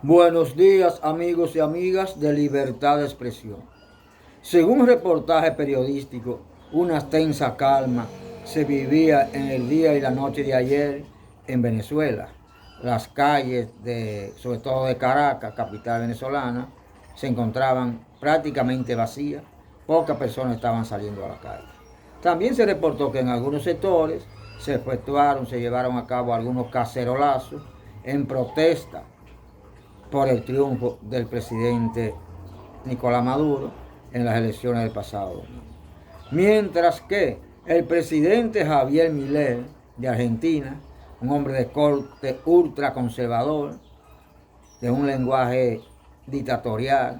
Buenos días, amigos y amigas de Libertad de Expresión. Según un reportaje periodístico, una tensa calma se vivía en el día y la noche de ayer en Venezuela. Las calles, sobre todo de Caracas, capital venezolana, se encontraban prácticamente vacías. Pocas personas estaban saliendo a la calle. También se reportó que en algunos sectores se llevaron a cabo algunos cacerolazos en protesta por el triunfo del presidente Nicolás Maduro en las elecciones del pasado domingo. Mientras que el presidente Javier Milei de Argentina, un hombre de corte ultraconservador, de un lenguaje dictatorial,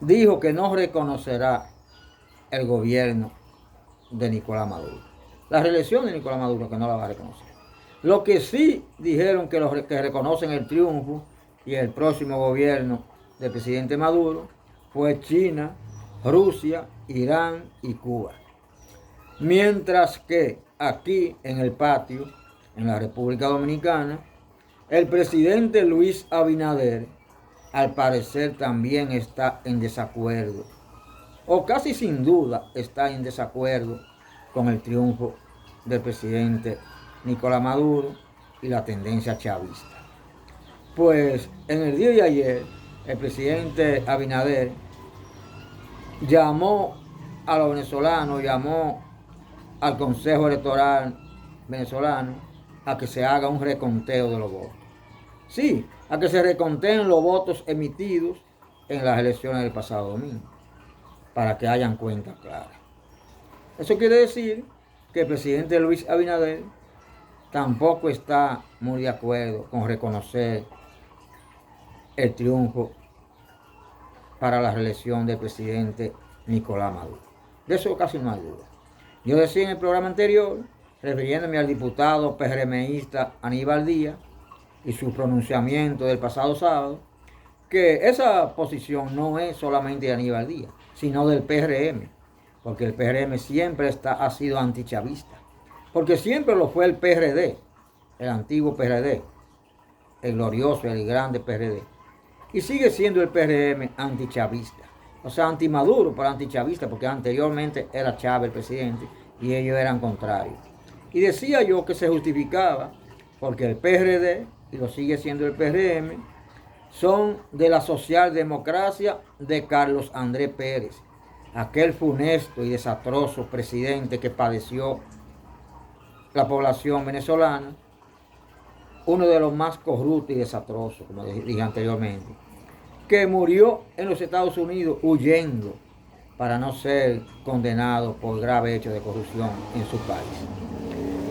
dijo que no reconocerá el gobierno de Nicolás Maduro. La reelección de Nicolás Maduro, que no la va a reconocer. Lo que sí dijeron que reconocen el triunfo y el próximo gobierno del presidente Maduro fue China, Rusia, Irán y Cuba. Mientras que aquí en el patio, en la República Dominicana, el presidente Luis Abinader al parecer también está en desacuerdo, o casi sin duda está en desacuerdo con el triunfo del presidente Nicolás Maduro y la tendencia chavista. Pues en el día de ayer, el presidente Abinader llamó a los venezolanos, llamó al Consejo Electoral venezolano a que se haga un reconteo de los votos. Sí, a que se reconteen los votos emitidos en las elecciones del pasado domingo, para que hayan cuentas claras. Eso quiere decir que el presidente Luis Abinader tampoco está muy de acuerdo con reconocer el triunfo para la reelección del presidente Nicolás Maduro. De eso casi no hay duda. Yo decía en el programa anterior, refiriéndome al diputado PRMista Aníbal Díaz y su pronunciamiento del pasado sábado, que esa posición no es solamente de Aníbal Díaz, sino del PRM, porque el PRM siempre ha sido antichavista, porque siempre lo fue el PRD, el antiguo PRD, el glorioso, el grande PRD, y sigue siendo el PRM antichavista, o sea, antimaduro, pero antichavista, porque anteriormente era Chávez el presidente y ellos eran contrarios. Y decía yo que se justificaba porque el PRD, y lo sigue siendo el PRM, son de la socialdemocracia de Carlos Andrés Pérez, aquel funesto y desastroso presidente que padeció la población venezolana, uno de los más corruptos y desastrosos, como dije anteriormente, que murió en los Estados Unidos huyendo para no ser condenado por grave hecho de corrupción en su país.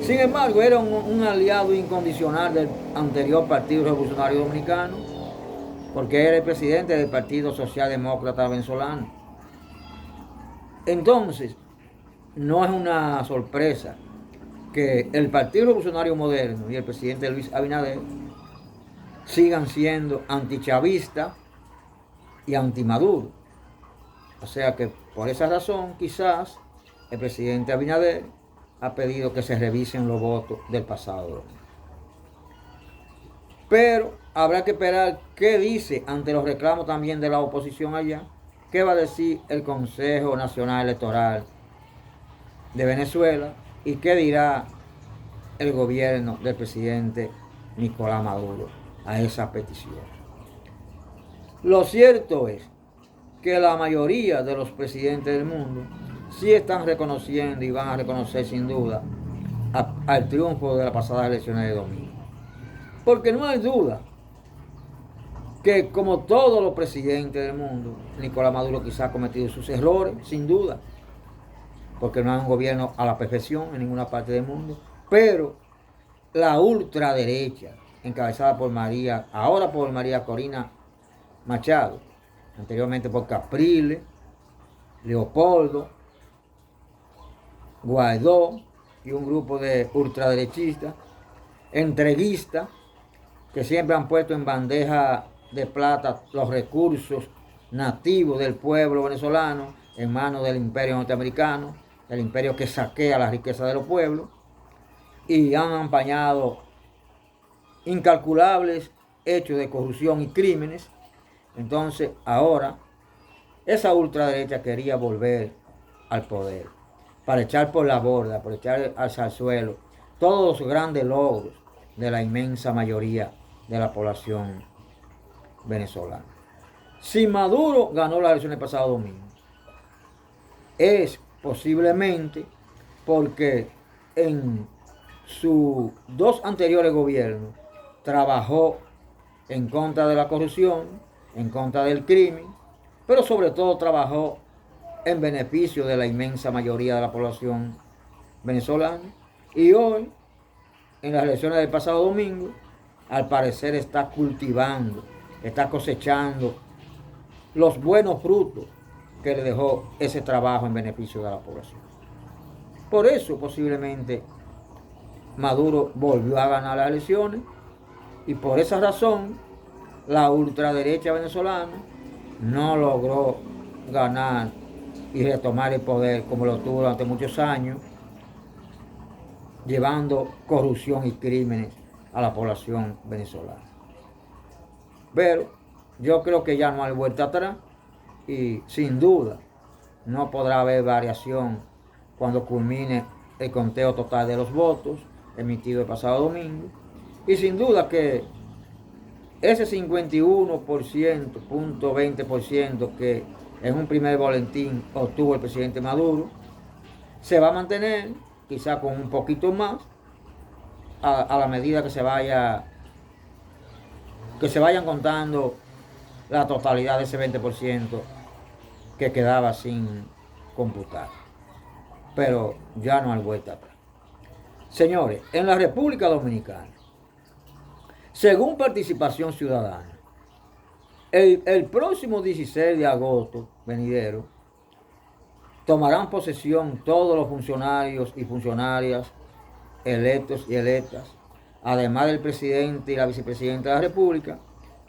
Sin embargo, era un aliado incondicional del anterior Partido Revolucionario Dominicano, porque era el presidente del Partido Socialdemócrata Venezolano. Entonces, no es una sorpresa que el Partido Revolucionario Moderno y el presidente Luis Abinader sigan siendo antichavistas y antimaduro. O sea que por esa razón quizás el presidente Abinader ha pedido que se revisen los votos del pasado domingo. Pero habrá que esperar qué dice ante los reclamos también de la oposición allá, qué va a decir el Consejo Nacional Electoral de Venezuela y qué dirá el gobierno del presidente Nicolás Maduro a esa petición. Lo cierto es que la mayoría de los presidentes del mundo sí están reconociendo y van a reconocer sin duda al triunfo de las pasadas elecciones de domingo. Porque no hay duda que, como todos los presidentes del mundo, Nicolás Maduro quizá ha cometido sus errores, sin duda, porque no hay un gobierno a la perfección en ninguna parte del mundo, pero la ultraderecha, encabezada por ahora por María Corina Machado, anteriormente por Capriles, Leopoldo, Guaidó y un grupo de ultraderechistas, entreguistas, que siempre han puesto en bandeja de plata los recursos nativos del pueblo venezolano en manos del imperio norteamericano, el imperio que saquea la riqueza de los pueblos, y han empañado incalculables hechos de corrupción y crímenes. Entonces ahora esa ultraderecha quería volver al poder para echar por la borda, para echar al salsuelo todos los grandes logros de la inmensa mayoría de la población venezolana. Si Maduro ganó la elección el pasado domingo, es posiblemente porque en sus dos anteriores gobiernos trabajó en contra de la corrupción, en contra del crimen, pero sobre todo trabajó en beneficio de la inmensa mayoría de la población venezolana. Y hoy, en las elecciones del pasado domingo, al parecer está cultivando, está cosechando los buenos frutos que le dejó ese trabajo en beneficio de la población. Por eso posiblemente Maduro volvió a ganar las elecciones y por esa razón la ultraderecha venezolana no logró ganar y retomar el poder como lo tuvo durante muchos años, llevando corrupción y crímenes a la población venezolana. Pero yo creo que ya no hay vuelta atrás y sin duda no podrá haber variación cuando culmine el conteo total de los votos emitido el pasado domingo. Y sin duda que ese 51.20% que en un primer boletín obtuvo el presidente Maduro se va a mantener, quizá con un poquito más, a la medida que se vayan contando la totalidad de ese 20% que quedaba sin computar. Pero ya no hay vuelta atrás. Señores, en la República Dominicana, según Participación Ciudadana, el próximo 16 de agosto venidero tomarán posesión todos los funcionarios y funcionarias electos y electas, además del presidente y la vicepresidenta de la República,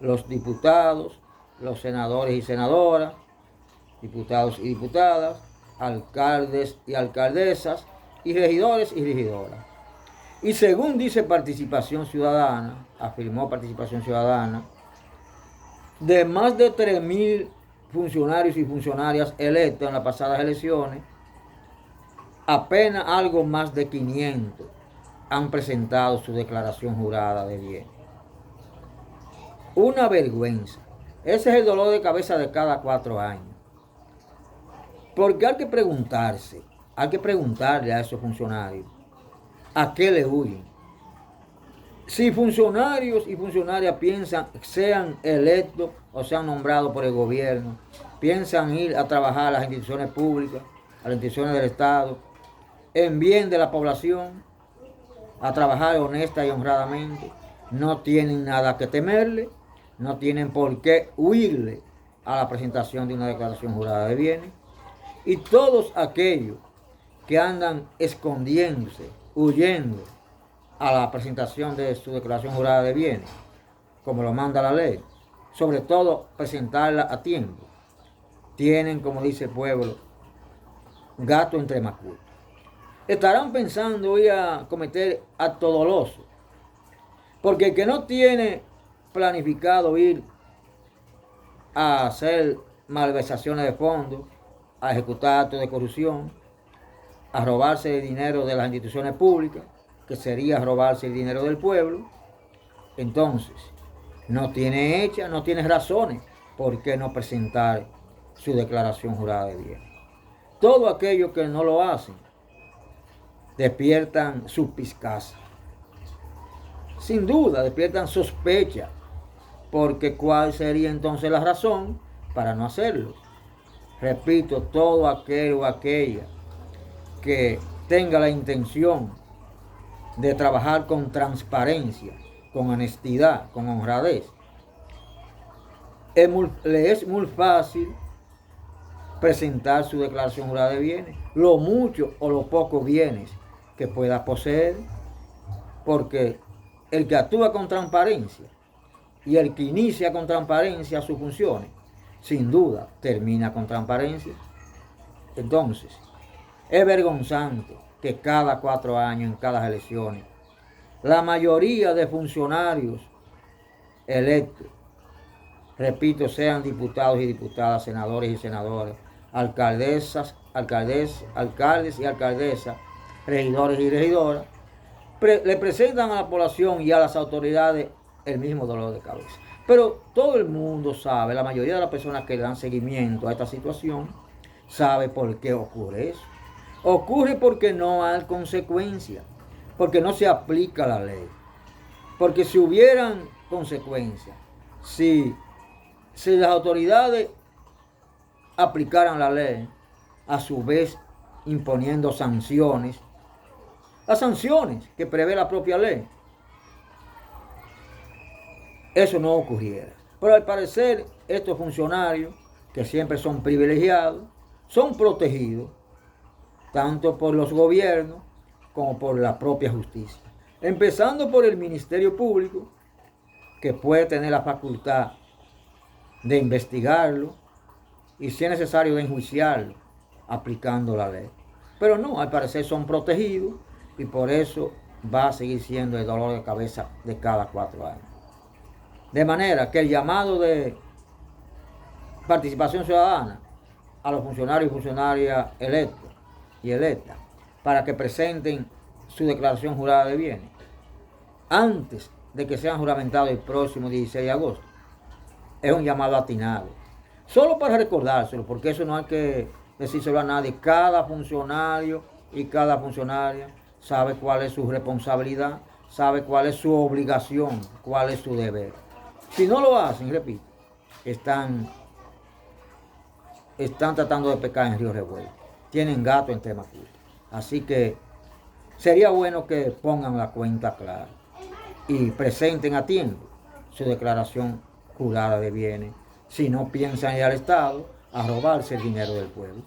los diputados, los senadores y senadoras, diputados y diputadas, alcaldes y alcaldesas, y regidores y regidoras. Y según dice Participación Ciudadana, afirmó Participación Ciudadana, de más de 3.000 funcionarios y funcionarias electos en las pasadas elecciones, apenas algo más de 500 han presentado su declaración jurada de bienes. Una vergüenza. Ese es el dolor de cabeza de cada 4 años. Porque hay que preguntarle a esos funcionarios a qué le huyen. Si funcionarios y funcionarias sean electos o sean nombrados por el gobierno, piensan ir a trabajar a las instituciones públicas, a las instituciones del Estado, en bien de la población, a trabajar honesta y honradamente, no tienen nada que temerle, no tienen por qué huirle a la presentación de una declaración jurada de bienes. Y todos aquellos que andan escondiéndose, huyendo a la presentación de su declaración jurada de bienes, como lo manda la ley, sobre todo presentarla a tiempo, tienen, como dice el pueblo, gato entre macutos. Estarán pensando ir a cometer actos dolosos, porque el que no tiene planificado ir a hacer malversaciones de fondos, a ejecutar actos de corrupción, a robarse el dinero de las instituciones públicas, que sería robarse el dinero del pueblo, entonces no tiene razones por qué no presentar su declaración jurada de bienes. Todos aquellos que no lo hacen despiertan suspicacia. Sin duda despiertan sospecha, porque ¿cuál sería entonces la razón para no hacerlo? Repito, todo aquel o aquella que tenga la intención de trabajar con transparencia, con honestidad, con honradez, le es muy fácil presentar su declaración jurada de bienes, lo mucho o lo poco bienes que pueda poseer, porque el que actúa con transparencia y el que inicia con transparencia sus funciones, sin duda termina con transparencia. Entonces, es vergonzante que cada 4 años, en cada elecciones, la mayoría de funcionarios electos, repito, sean diputados y diputadas, senadores y senadoras, alcaldesas, alcaldes y alcaldesas, regidores y regidoras, le presentan a la población y a las autoridades el mismo dolor de cabeza. Pero todo el mundo sabe, la mayoría de las personas que dan seguimiento a esta situación, sabe por qué ocurre eso. Ocurre porque no hay consecuencias, porque no se aplica la ley. Porque si hubieran consecuencias, si las autoridades aplicaran la ley, a su vez imponiendo sanciones, las sanciones que prevé la propia ley, eso no ocurriera. Pero al parecer estos funcionarios, que siempre son privilegiados, son protegidos tanto por los gobiernos como por la propia justicia. Empezando por el Ministerio Público, que puede tener la facultad de investigarlo y, si es necesario, de enjuiciarlo aplicando la ley. Pero no, al parecer son protegidos y por eso va a seguir siendo el dolor de cabeza de cada 4 años. De manera que el llamado de participación ciudadana a los funcionarios y funcionarias electos y electas para que presenten su declaración jurada de bienes antes de que sean juramentados el próximo 16 de agosto es un llamado atinado. Solo para recordárselo, porque eso no hay que decírselo a nadie. Cada funcionario y cada funcionaria sabe cuál es su responsabilidad, sabe cuál es su obligación, cuál es su deber. Si no lo hacen, repito, están tratando de pecar en río revuelto. Tienen gato entre macutos. Así que sería bueno que pongan la cuenta clara y presenten a tiempo su declaración jurada de bienes, si no piensan ir al Estado a robarse el dinero del pueblo.